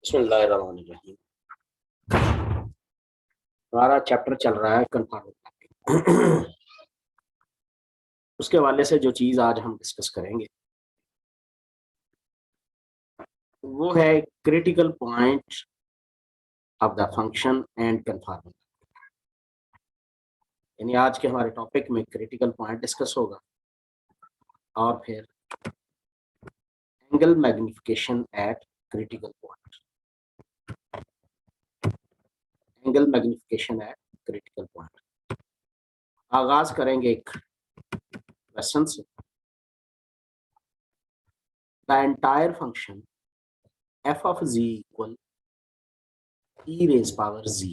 बिस्मिल्लाहिर्रहमानिर्रहीम। हमारा चैप्टर चल रहा है कन्फर्मेशन। उसके हवाले से जो चीज़ आज हम डिस्कस करेंगे वो है critical point of the function and confirmation. यानी आज के हमारे टॉपिक में क्रिटिकल पॉइंट डिस्कस होगा और फिर angle magnification eight critical point, angle magnification eight critical point. आगाज करेंगे एक क्वेश्चन से। The entire function f of z equal e raised power z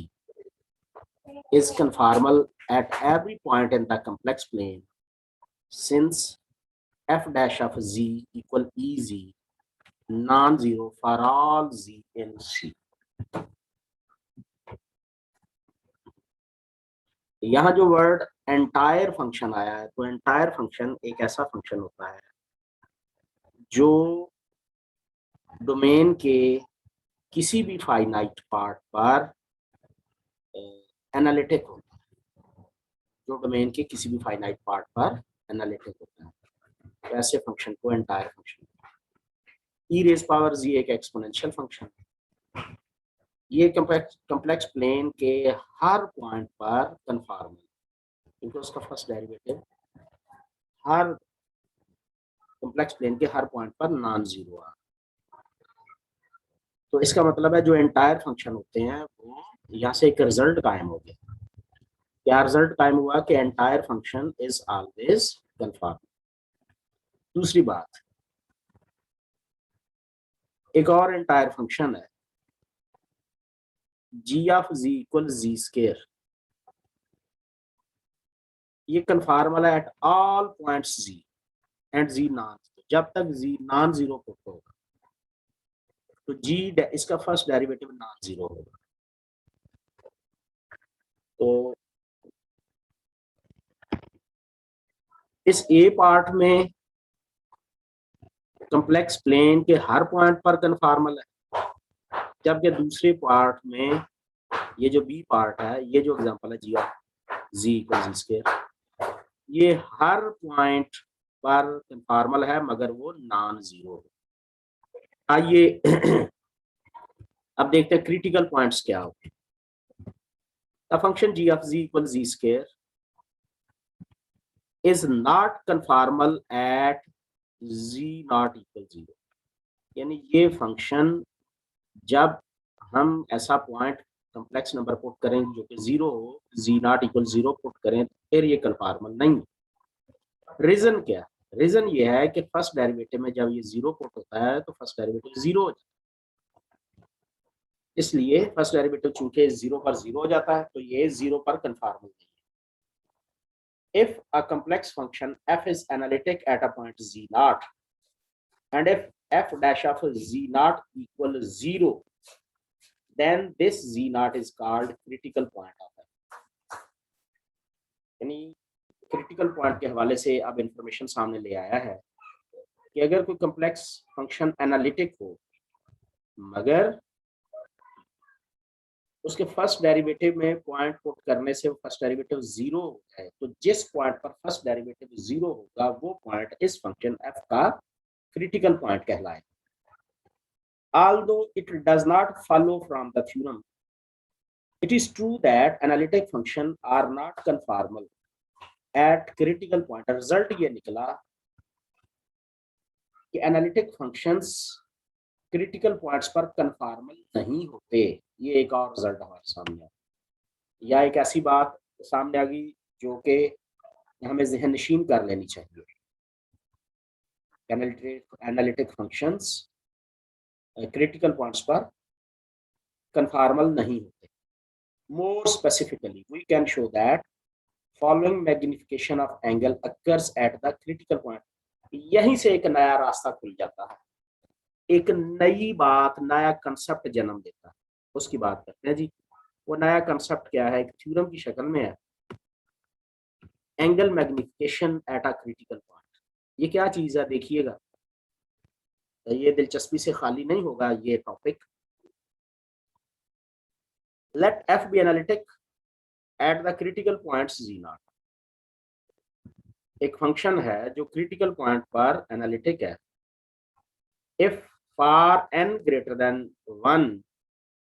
is conformal at every point in the complex plane since f dash of z equal ez non-zero for all z in C। यहाँ जो word entire function आया है, तो entire function एक ऐसा function होता है जो डोमेन के किसी भी फाइनाइट पार्ट पर एनालिटिक होता है, जो डोमेन के किसी भी फाइनाइट पार्ट पर एनालिटिक होता है, तो ऐसे फंक्शन को entire function. E raise power जी एक एक्सपोनेंशियल फंक्शन, ये कम्प्लेक्स प्लेन के हर पॉइंट पर कन्फर्म है क्योंकि उसका फर्स्ट डेरिवेटिव हर कम्प्लेक्स प्लेन के हर पॉइंट पर नॉन जीरो है। तो इसका मतलब है जो एंटायर फंक्शन होते हैं वो यहाँ से एक रिजल्ट कायम हो गया। क्या रिजल्ट कायम हुआ कि entire function is always conformal. दूसरी बात, एक और एंटायर फंक्शन है G of ji equal G square, ये कन्फर्मल है at all points G and G non, जब तक जी नॉन जीरो पुट होगा तो जी इसका फर्स्ट डेरिवेटिव नॉन जीरो होगा। तो इस ए पार्ट में कम्प्लेक्स प्लेन के हर पॉइंट पर कन्फर्मल है, जबकि दूसरे पार्ट में ये जो बी पार्ट है, ये जो एग्जांपल है G of ji equal ji square, ये हर पॉइंट पर कन्फर्मल है मगर वो नॉन जीरो है। आइए अब देखते हैं क्रिटिकल पॉइंट्स क्या होते हैं। The function z of ji equal ji square is not conformal at z not equal zero, यानी ये फंक्शन जब हम ऐसा पॉइंट कम्प्लेक्स नंबर पुट करें जो कि जीरो हो, जी नॉट इक्वल जीरो पुट करें तो फिर ये कन्फर्मल नहीं। रीजन क्या है? रीजन ये है कि फर्स्ट डेरिवेटिव में जब ये जीरो पुट होता है तो फर्स्ट डेरिवेटिव जीरो हो जाता है, इसलिए फर्स्ट डेरिवेटिव चूंकि जीरो पर जीरो हो जाता है तो ये जीरो पर कन्फर्मल नहीं है। If a complex function f is analytic at a point z naught and if f dash of z naught equal 0, then this z naught is called critical point of f। यानी critical point के हवाले से अब information सामने ले आया है कि अगर कोई कम्प्लेक्स फंक्शन एनालिटिक हो मगर उसके फर्स्ट डेरिवेटिव में पॉइंट पुट करने से फर्स्ट डेरिवेटिव जीरो हो जाए, तो जिस पॉइंट पर फर्स्ट डेरिवेटिव जीरो होगा वो पॉइंट इस फंक्शन f का क्रिटिकल पॉइंट कहलाएगा। Although it does not follow from the theorem, it is true that analytic functions are not conformal at critical point। Result ये निकला कि एनालिटिक फंक्शंस क्रिटिकल पॉइंट्स पर conformal नहीं होते। ये एक और रिजल्ट हमारे सामने आया, या एक ऐसी बात सामने आ गई जो कि हमें ज़हन नशीन कर लेनी चाहिए। एनालिटिक फंक्शंस क्रिटिकल पॉइंट्स पर कन्फॉर्मल नहीं होते। More specifically we can show that following magnification of angle occurs at the critical point. यहीं से एक नया रास्ता खुल जाता है, एक नई बात, नया कंसेप्ट जन्म देता है। उसकी बात करते हैं जी। वो नया कंसेप्ट क्या है? एक थ्योरम की शक्ल में है, angle magnification at a critical point. ये क्या चीज़ है देखिएगा, तो ये दिलचस्पी से खाली नहीं होगा ये topic. let f be analytic at the critical points z naught. एक फंक्शन है जो क्रिटिकल पॉइंट पर एनालिटिक है if for n greater than 1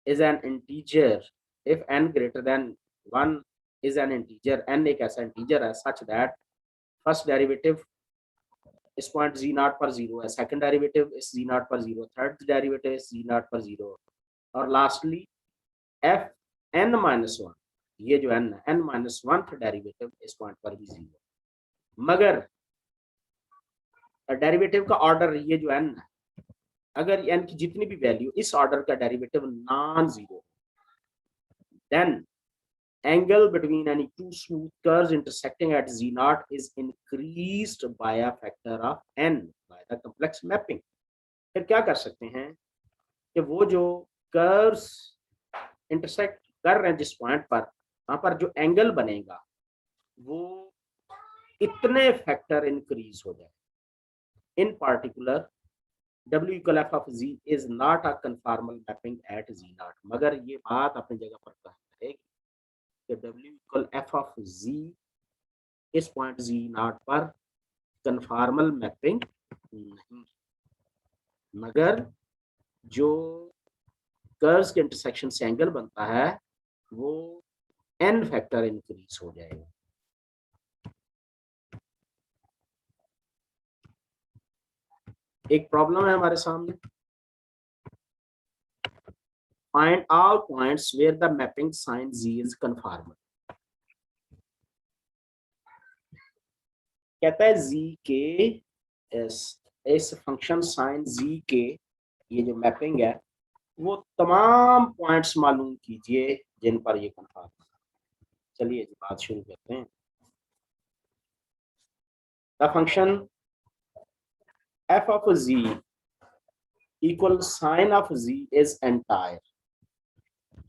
is an integer, if n greater than 1 is an integer, n एक ऐसा integer है such that first derivative इस point z naught पर 0 है, सेकंड डेरिवेटिव इस z naught पर 0, थर्ड डेरिवेटिव इस z naught पर 0 और लास्टली f n minus 1, ये जो n है n minus 1th डेरिवेटिव इस पॉइंट पर भी 0, मगर डेरिवेटिव का ऑर्डर ये जो n है, अगर n की जितनी भी वैल्यू इस ऑर्डर का derivative non zero, then angle between any two smooth curves intersecting at z naught is increased by a factor of n by the complex mapping. फिर क्या कर सकते हैं कि वो जो कर्व्स इंटरसेक्ट कर रहे हैं जिस पॉइंट पर, वहां पर जो एंगल बनेगा वो इतने फैक्टर इंक्रीज हो जाए. इन particular W equal f of z is not a conformal mapping at z naught. मगर ये बात अपनी जगह पर रहेगी कि W equal f of z इस पॉइंट z naught पर conformal mapping नहीं, मगर जो कर्व्स के इंटरसेक्शन से एंगल बनता है वो n फैक्टर इंक्रीज हो जाएगा. एक प्रॉब्लम है हमारे सामने, find all points where the mapping sign z is conformal. कहता है z के इस फंक्शन साइन z के ये जो मैपिंग है वो तमाम पॉइंट्स मालूम कीजिए जिन पर ये कन्फर्म. चलिए जी बात शुरू करते हैं. The function f of z equal sin of z is entire.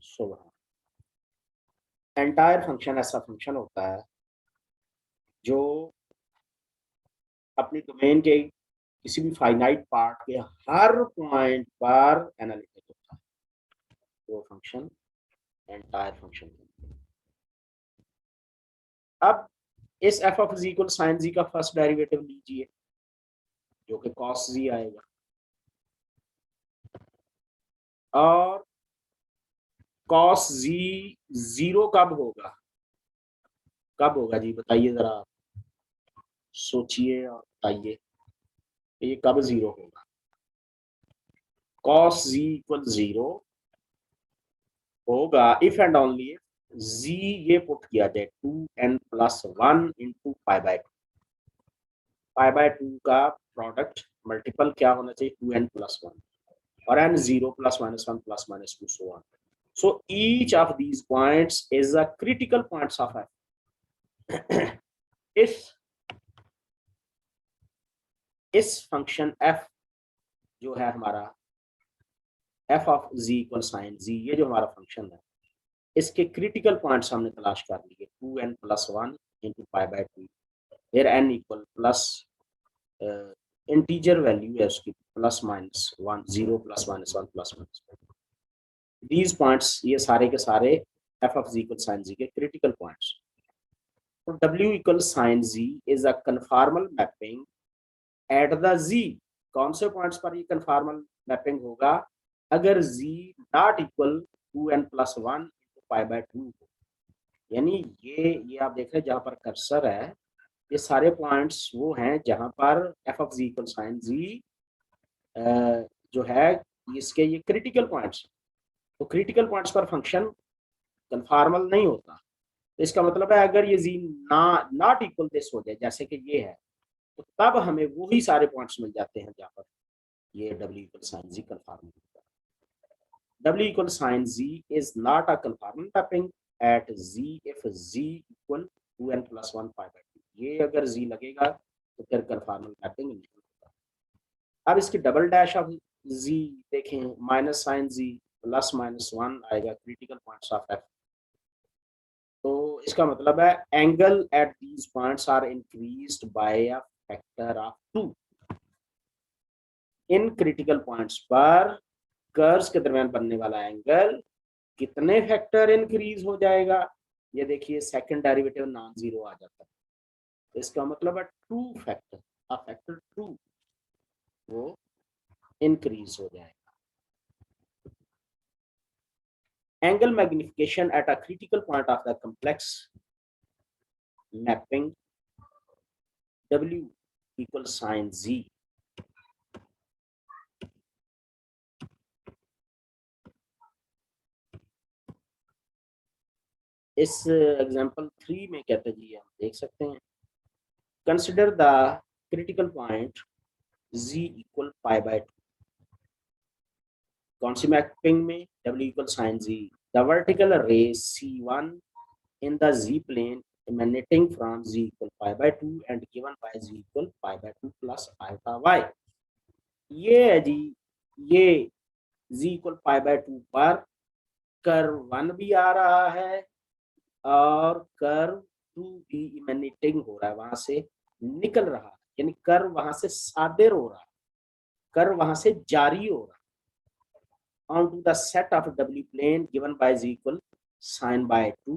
So entire function ऐसा फंक्शन होता है जो अपनी डोमेन के किसी भी फाइनाइट पार्ट के हर पॉइंट पर एनालिटिक होता है, वो फंक्शन एंटायर फंक्शन. अब इस f of z equal sin z का फर्स्ट डेरिवेटिव लीजिए जो कि cos z आएगा, और cos z 0 कब होगा, कब होगा जी बताइए जरा, सोचिए और बताइए ये कब 0 होगा. cos z इक्वल 0 होगा इफ एंड ओनली z ये पुट किया जाए 2n+1 इंटू π/2. π/2 का प्रोडक्ट मल्टीपल क्या होना चाहिए 2n+1 और n 0 +-1 +-2 so on. So each of these points is a critical points of f. इस फंक्शन f जो है हमारा f of z equal sine z, ये जो हमारा फंक्शन है इसके क्रिटिकल पॉइंट्स हमने तलाश कर लिए 2n+1 into π/2 where n equal plus integer value है उसकी +-1 0 +-1 +-1. दीज पॉइंट्स ये सारे के सारे f of z equal sine z के क्रिटिकल पॉइंट्स. तो w equal sine z is a conformal mapping at the z. कौन से पॉइंट्स पर ये कन्फॉर्मल मैपिंग होगा, अगर z not equal 2n+1 into π/2, यानी ये आप देख रहे हैं जहां पर कर्सर है ये सारे पॉइंट्स वो हैं जहां पर f of z equal sine z जो है इसके ये क्रिटिकल पॉइंट्स. तो क्रिटिकल पॉइंट्स पर फंक्शन कन्फॉर्मल नहीं होता. तो इसका मतलब है अगर ये z नॉट इक्वल दिस हो जाए जैसे कि ये है, तो तब हमें वही सारे पॉइंट्स मिल जाते हैं जहां पर ये w equal sine z conformal होता है. w equal sine z is not a conformal mapping at z if z equal 2n+1 π/2. ये अगर z लगेगा तो फिर कन्फॉर्मल मैपिंग नहीं होता. अब इसकी डबल डैश ऑफ z देखें, माइनस साइन z +-1 आएगा क्रिटिकल पॉइंट्स ऑफ f. तो इसका मतलब है angle at these points are increased by a factor of 2. इन क्रिटिकल पॉइंट्स पर कर्व्स के दरमियान बनने वाला एंगल कितने फैक्टर इंक्रीज हो जाएगा, ये देखिए सेकंड डेरिवेटिव नॉन जीरो आ जाता है, तो इसका मतलब है 2 फैक्टर, अ फैक्टर 2 वो इंक्रीज हो जाएगा। Angle magnification at a critical point of the complex mapping W equals sin Z. इस एग्जांपल 3 में कहते जी हम देख सकते हैं, consider the critical point Z equal pi by 2। कौन सी मैपिंग में? W equal sine Z। The vertical ray C1 in the Z plane emanating from Z equal pi by 2 and given by Z equal pi by 2 plus iota y। ये है जी, ये Z equal pi by 2 पर curve 1 भी आ रहा है और curve 2 भी इमेनिटिंग हो रहा है, वहां से निकल रहा है, यानी कर्व वहां से सादिर हो रहा है, कर्व वहां से जारी हो रहा है onto the set of W plane given by Z equal sin by 2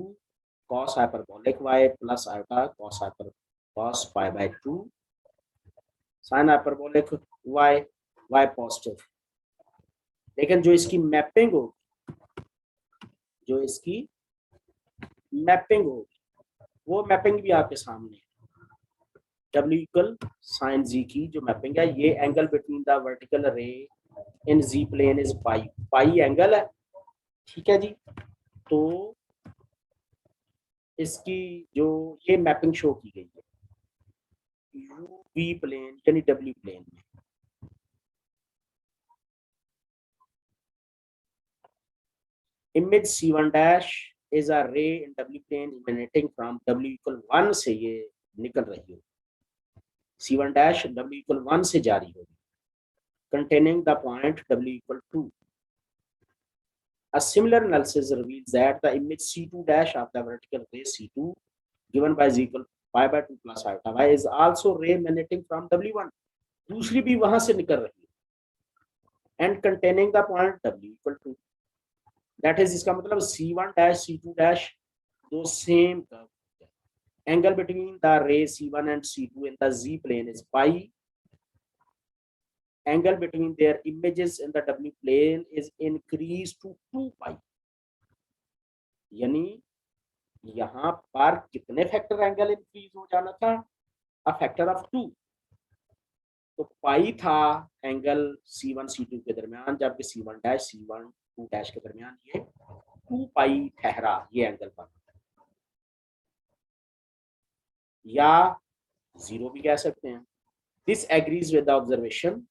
cos hyperbolic y plus iota cos pi by 2 sin hyperbolic y, y positive. लेकिन जो इसकी मैपिंग होगी, जो इसकी मैपिंग होगी, वो मैपिंग भी आपके सामने है। W इक्वल साइन Z की जो मैपिंग है, ये angle between the vertical ray in Z plane is pi, pi angle है, ठीक है जी। तो इसकी जो ये मैपिंग शो की गई है UV प्लेन यानी W प्लेन में, image C1 dash is a ray in W plane emanating from W equal 1 से ये निकल रही है, C1 dash W equal 1 से जारी होगी, containing the point W equal 2। A similar analysis reveals that the image C2 dash of the vertical ray C2 given by Z equal pi by 2 plus iota y is also ray emanating from W1, दूसरी भी वहां से निकल रही है, and containing the point W equal 2। That is, इसका मतलब C1 dash C2 dash दो same curve, angle between the ray C1 and C2 in the Z plane is pi, angle between their images in the W plane is increased to 2 pi। यानी यहाँ पर कितने factor angle increase हो जाना था? अ factor of 2। तो पाई था angle C1 C2 के दरमियान, जबकि C1 dash C1 2 dash के दरमियान ये 2 पाई ठहरा, ये एंगल बना, या जीरो भी कह सकते हैं। This agrees with the observation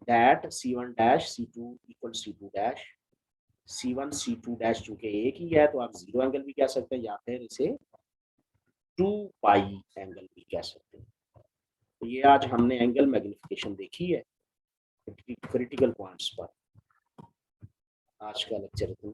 that C1 dash C2 equal C2 dash, C1 C2 dash चूंकि एक ही है तो आप जीरो एंगल भी कह सकते हैं, या फिर इसे 2 पाई एंगल भी कह सकते हैं। तो ये आज हमने एंगल मैग्निफिकेशन देखी है क्रिटिकल पॉइंट्स पर। आज का लेक्चर इतना।